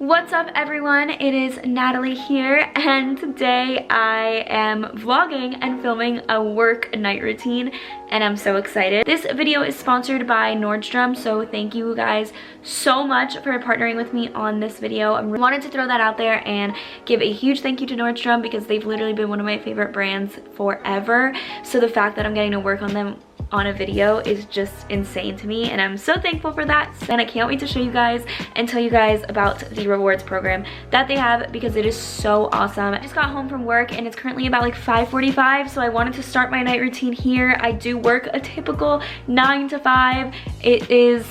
What's up everyone, it is Natalie here, and today I am vlogging and filming a work night routine, and I'm so excited. This video is sponsored by Nordstrom, so thank you guys so much for partnering with me on this video. I wanted to throw that out there and give a huge thank you to Nordstrom because they've literally been one of my favorite brands forever. So the fact that I'm getting to work on them on a video is just insane to me, and I'm so thankful for that. And I can't wait to show you guys and tell you guys about the rewards program that they have because it is so awesome. I just got home from work and it's currently about like 5:45, so I wanted to start my night routine here. I do work a typical 9 to 5. It is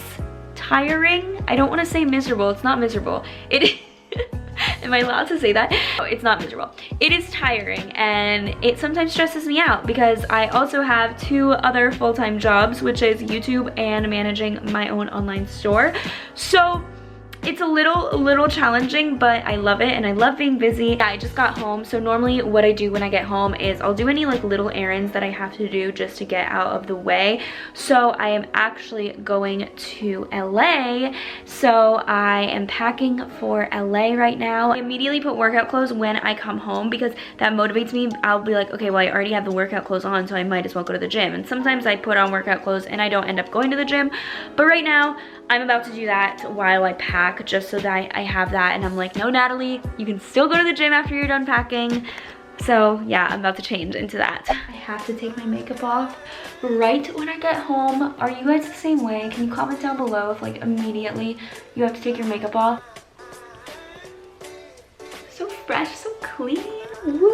tiring. I don't want to say miserable. It's not miserable. It is am I allowed to say that? No, it's not miserable. It is tiring, and it sometimes stresses me out because I also have 2 other full-time jobs, which is YouTube and managing my own online store. So it's a little challenging, but I love it and I love being busy. Yeah, I just got home, so normally what I do when I get home is I'll do any like little errands that I have to do just to get out of the way. So I am actually going to LA, so I am packing for LA right now. I immediately put workout clothes when I come home because that motivates me. I'll be like, okay, well I already have the workout clothes on, so I might as well go to the gym. And sometimes I put on workout clothes and I don't end up going to the gym, but right now I'm about to do that while I pack, just so that I have that. And I'm like, no, Natalie, you can still go to the gym after you're done packing. So yeah, I'm about to change into that. I have to take my makeup off right when I get home. Are you guys the same way? Can you comment down below if like immediately you have to take your makeup off? So fresh, so clean. Woo!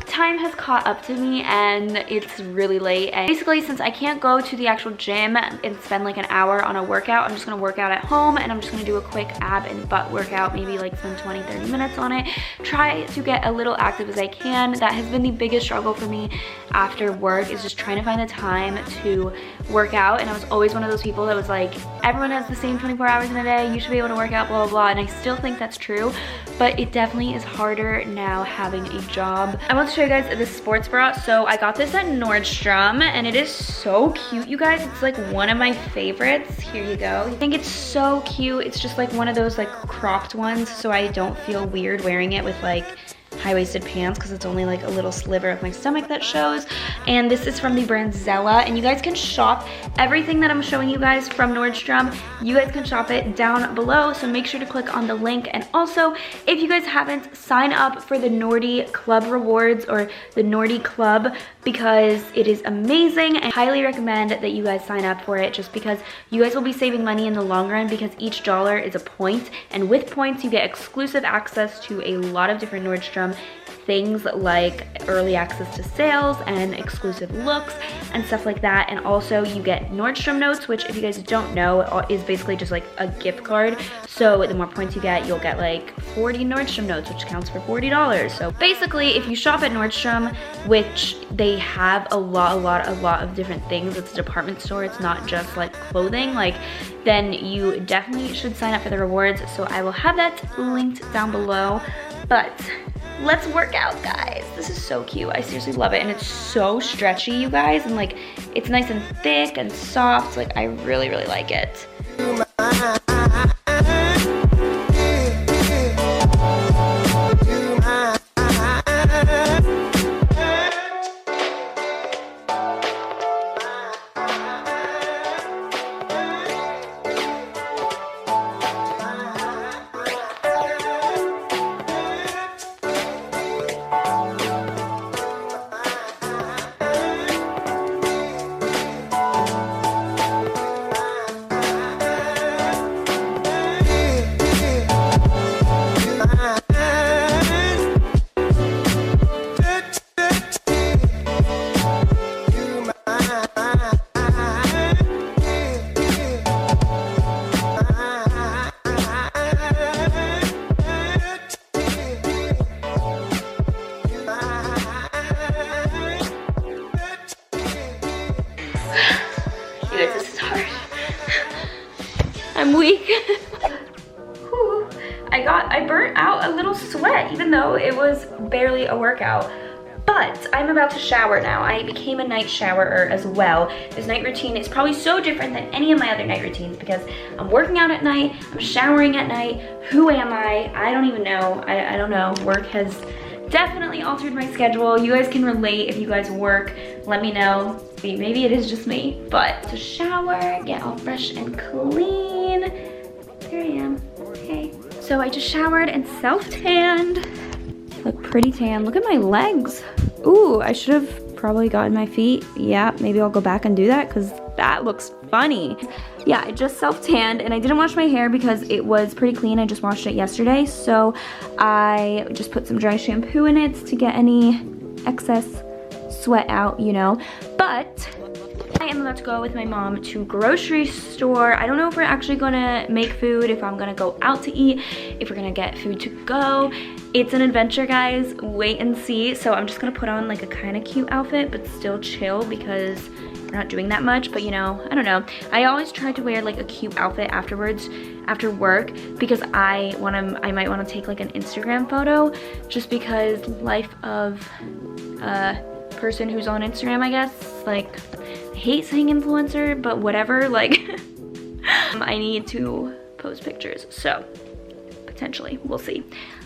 Time has caught up to me and it's really late, and basically since I can't go to the actual gym and spend like an hour on a workout, I'm just gonna work out at home, and I'm just gonna do a quick ab and butt workout, maybe like spend 20-30 minutes on it. Try to get a little active as I can. That has been the biggest struggle for me after work, is just trying to find the time to work out. And I was always one of those people that was like, everyone has the same 24 hours in a day, you should be able to work out, blah blah blah, and I still think that's true, but it definitely is harder now having a job. I want to show you guys this sports bra. So I got this at Nordstrom and it is so cute, you guys. It's like one of my favorites. Here you go. I think it's so cute. It's just like one of those like cropped ones, so I don't feel weird wearing it with like high-waisted pants because it's only like a little sliver of my stomach that shows. And this is from the brand Zella, and you guys can shop everything that I'm showing you guys from Nordstrom. You guys can shop it down below, so make sure to click on the link. And also, if you guys haven't, sign up for the Nordy Club rewards, or the Nordy Club, because it is amazing. I highly recommend that you guys sign up for it, just because you guys will be saving money in the long run, because each dollar is a point, and with points you get exclusive access to a lot of different Nordstrom things, like early access to sales and exclusive looks and stuff like that. And also you get Nordstrom Notes, which if you guys don't know is basically just like a gift card. So the more points you get, you'll get like 40 Nordstrom Notes, which counts for $40. So basically if you shop at Nordstrom, which they have a lot of different things, it's a department store, it's not just like clothing, like, then you definitely should sign up for the rewards. So I will have that linked down below. But let's work out, guys. This is so cute. I seriously love it, and it's so stretchy, you guys, and like it's nice and thick and soft. Like I really like it. I'm weak. I burnt out a little sweat, even though it was barely a workout. But I'm about to shower now. I became a night showerer as well. This night routine is probably so different than any of my other night routines because I'm working out at night, I'm showering at night. Who am I? I don't even know. I don't know. Work has definitely altered my schedule. You guys can relate if you guys work. Let me know. Maybe it is just me. But to shower, get all fresh and clean. Here I am. Hey. So I just showered and self-tanned. Look pretty tan. Look at my legs. Ooh, I should have probably gotten my feet. Yeah, maybe I'll go back and do that because that looks funny. Yeah, I just self-tanned and I didn't wash my hair because it was pretty clean. I just washed it yesterday. So I just put some dry shampoo in it to get any excess sweat out, you know. But I am about to go with my mom to grocery store. I don't know if we're actually gonna make food, if I'm gonna go out to eat, if we're gonna get food to go. It's an adventure, guys. Wait and see. So I'm just gonna put on like a kind of cute outfit, but still chill because we're not doing that much. But you know, I don't know. I always try to wear like a cute outfit afterwards, after work, because I might wanna take like an Instagram photo, just because life of a person who's on Instagram, I guess. Like, I hate saying influencer, but whatever, like, I need to post pictures. So, potentially, we'll see.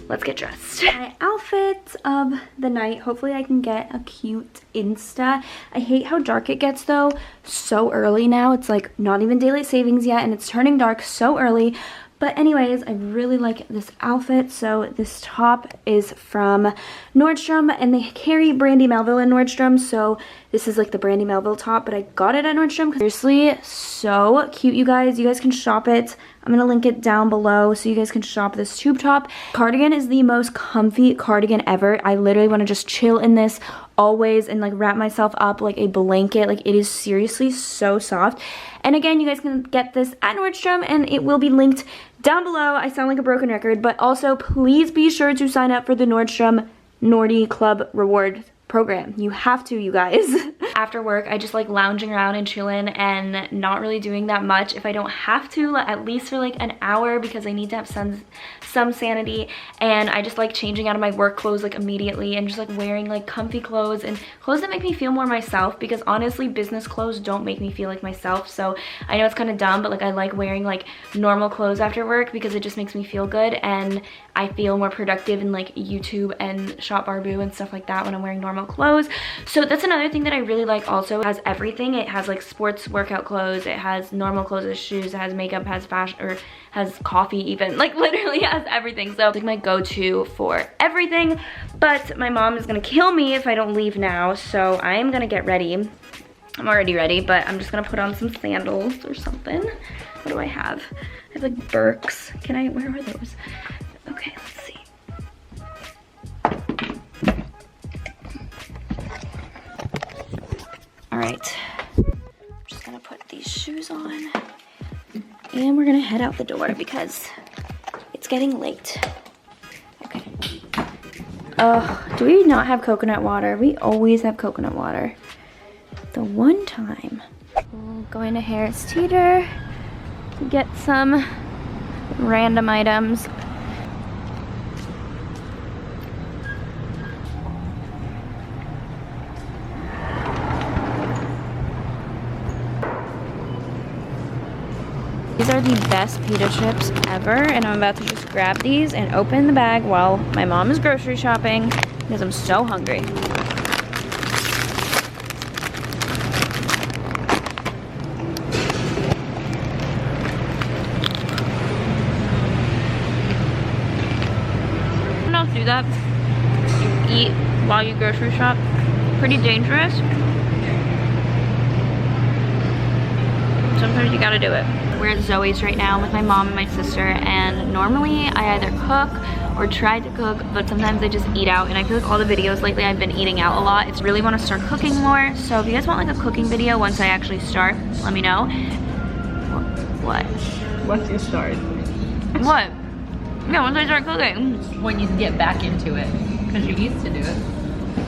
Let's get dressed. My outfit of the night. Hopefully I can get a cute Insta. I hate how dark it gets though, so early now. It's like not even daylight savings yet and it's turning dark so early. But anyways, I really like this outfit. So this top is from Nordstrom and they carry Brandy Melville in Nordstrom. So this is like the Brandy Melville top, but I got it at Nordstrom. Seriously, so cute, you guys. You guys can shop it. I'm gonna link it down below so you guys can shop this tube top. Cardigan is the most comfy cardigan ever. I literally wanna just chill in this always and like wrap myself up like a blanket. Like it is seriously so soft. And again, you guys can get this at Nordstrom and it will be linked down below. I sound like a broken record, but also please be sure to sign up for the Nordstrom Nordy Club reward program. You have to, you guys. After work, I just like lounging around and chilling and not really doing that much. If I don't have to, at least for like an hour because I need to have some sanity. And I just like changing out of my work clothes like immediately and just like wearing like comfy clothes and clothes that make me feel more myself, because honestly business clothes don't make me feel like myself. So I know it's kind of dumb, but like I like wearing like normal clothes after work because it just makes me feel good and I feel more productive in like YouTube and shop Barbu and stuff like that when I'm wearing normal clothes. So that's another thing that I really like. Also, it has everything. It has like sports workout clothes, it has normal clothes, it has shoes, it has makeup, has fashion, or has coffee even, like literally has everything. So it's like my go-to for everything. But my mom is gonna kill me if I don't leave now, so I am gonna get ready. I'm already ready, but I'm just gonna put on some sandals or something. What do I have? I have like Birks. Can I, where are those? Okay, let's see. All right, I'm just gonna put these shoes on and we're gonna head out the door because it's getting late. Okay. Oh, do we not have coconut water? We always have coconut water. The one time. Going to Harris Teeter to get some random items. These are the best pita chips ever, and I'm about to just grab these and open the bag while my mom is grocery shopping because I'm so hungry. Don't do that. You eat while you grocery shop. Pretty dangerous. Sometimes you gotta do it. We're at Zoe's right now with my mom and my sister, and normally I either cook or try to cook, but sometimes I just eat out, and I feel like all the videos lately I've been eating out a lot. It's really want to start cooking more, so if you guys want like a cooking video once I actually start, let me know. What? Once you start. What? Yeah, once I start cooking. When you get back into it, because you used to do it.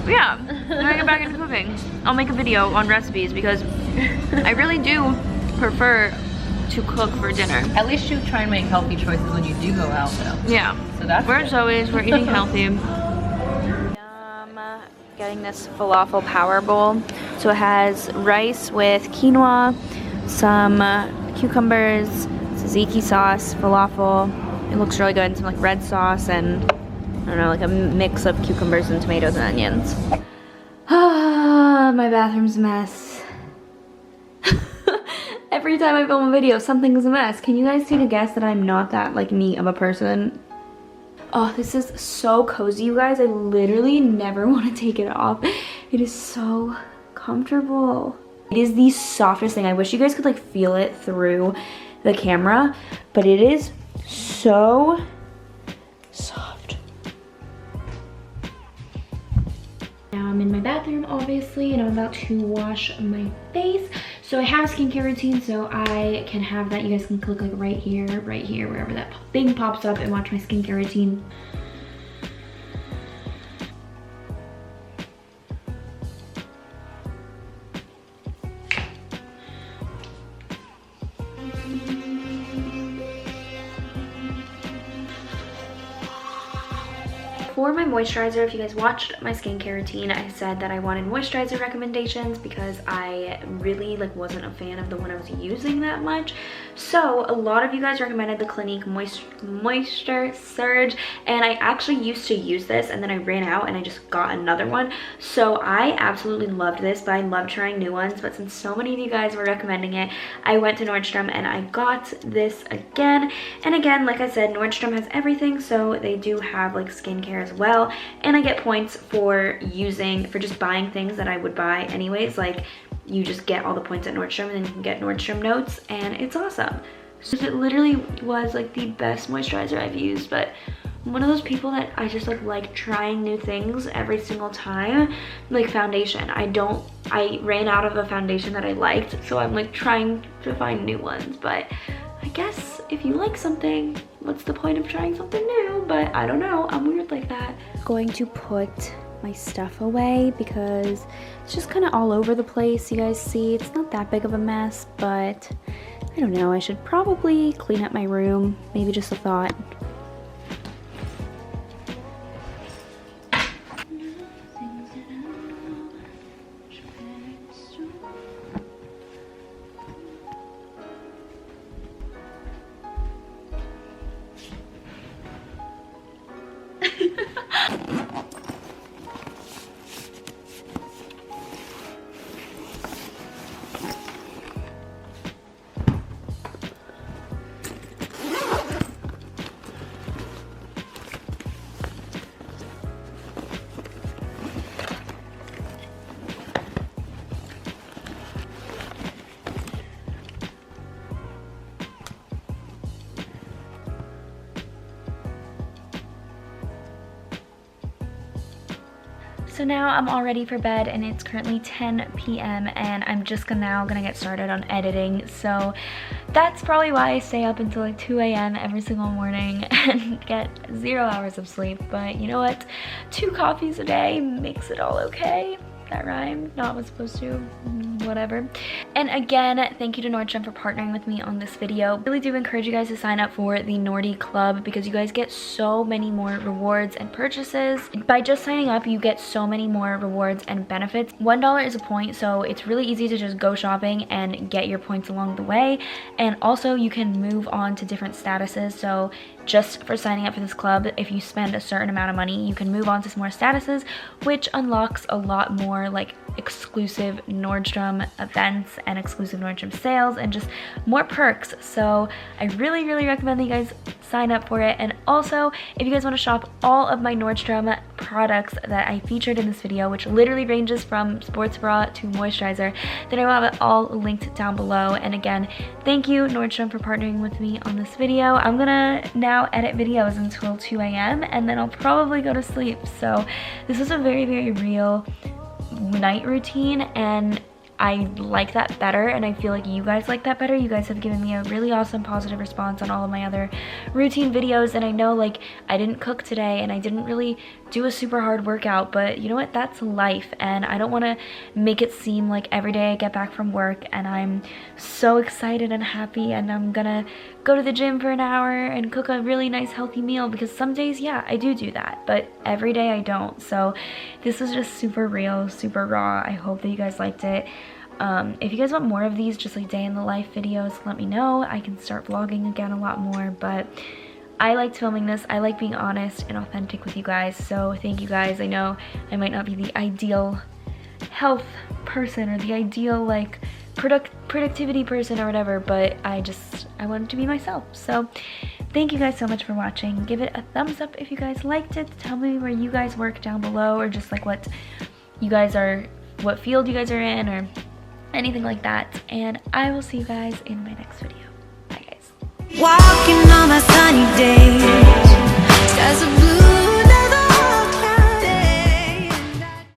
Yeah, when I get back into cooking, I'll make a video on recipes because I really do prefer to cook for dinner. At least you try and make healthy choices when you do go out though. Yeah. So that's We're good. at Zoe's, we're eating healthy. Getting this falafel power bowl. So it has rice with quinoa, some cucumbers, tzatziki sauce, falafel. It looks really good, and some like red sauce and I don't know, like a mix of cucumbers and tomatoes and onions. Ah, my bathroom's a mess. Every time I film a video, something's a mess. Can you guys take a guess that I'm not that like neat of a person? Oh, this is so cozy, you guys. I literally never want to take it off. It is so comfortable. It is the softest thing. I wish you guys could like feel it through the camera, but it is so soft. Now I'm in my bathroom, obviously, and I'm about to wash my face. So I have a skincare routine, so I can have that. You guys can click like right here, wherever that thing pops up, and watch my skincare routine. For my moisturizer, if you guys watched my skincare routine, I said that I wanted moisturizer recommendations because I really like wasn't a fan of the one I was using that much. So a lot of you guys recommended the Clinique Moisture Surge, and I actually used to use this and then I ran out and I just got another one. So I absolutely loved this, but I love trying new ones. But since so many of you guys were recommending it, I went to Nordstrom and I got this again. And again, like I said, Nordstrom has everything, so they do have like skincare as well, and I get points for just buying things that I would buy anyways. Like you just get all the points at Nordstrom and then you can get Nordstrom Notes, and it's awesome. So it literally was like the best moisturizer I've used. But I'm one of those people that I just like trying new things every single time. Like foundation, I ran out of a foundation that I liked, so I'm like trying to find new ones. But I guess if you like something, what's the point of trying something new? But I don't know, I'm weird like that. Going to put my stuff away because it's just kind of all over the place. You guys see, it's not that big of a mess, but I don't know, I should probably clean up my room. Maybe just a thought. So now I'm all ready for bed, and it's currently 10 p.m. and I'm just now gonna get started on editing. So that's probably why I stay up until like 2 a.m. every single morning and get 0 hours of sleep. But you know what? 2 coffees a day makes it all okay. That rhymed, not was supposed to, whatever. And again, thank you to Nordstrom for partnering with me on this video. I really do encourage you guys to sign up for the Nordy Club because you guys get so many more rewards and purchases. By just signing up, you get so many more rewards and benefits. $1 is a point, so it's really easy to just go shopping and get your points along the way. And also you can move on to different statuses. So just for signing up for this club, if you spend a certain amount of money, you can move on to some more statuses, which unlocks a lot more like exclusive Nordstrom events and exclusive Nordstrom sales and just more perks. So I really, really recommend that you guys sign up for it. And also, if you guys want to shop all of my Nordstrom products that I featured in this video, which literally ranges from sports bra to moisturizer, then I will have it all linked down below. And again, thank you Nordstrom for partnering with me on this video. I'm gonna now edit videos until 2 a.m. and then I'll probably go to sleep. So this is a very, very real night routine, and I like that better, and I feel like you guys like that better. You guys have given me a really awesome positive response on all of my other routine videos, and I know like I didn't cook today and I didn't really do a super hard workout, but you know what, that's life, and I don't want to make it seem like every day I get back from work and I'm so excited and happy and I'm gonna go to the gym for an hour and cook a really nice healthy meal, because some days, yeah, I do that, but every day I don't. So this was just super real, super raw. I hope that you guys liked it. If you guys want more of these, just like day in the life videos, let me know. I can start vlogging again a lot more, but I liked filming this. I like being honest and authentic with you guys, so thank you guys. I know I might not be the ideal health person or the ideal like productivity person or whatever, but I wanted to be myself. So thank you guys so much for watching. Give it a thumbs up if you guys liked it. Tell me where you guys work down below, or just like what field you guys are in, or anything like that. And I will see you guys in my next video. Bye guys. Walking on a sunny day.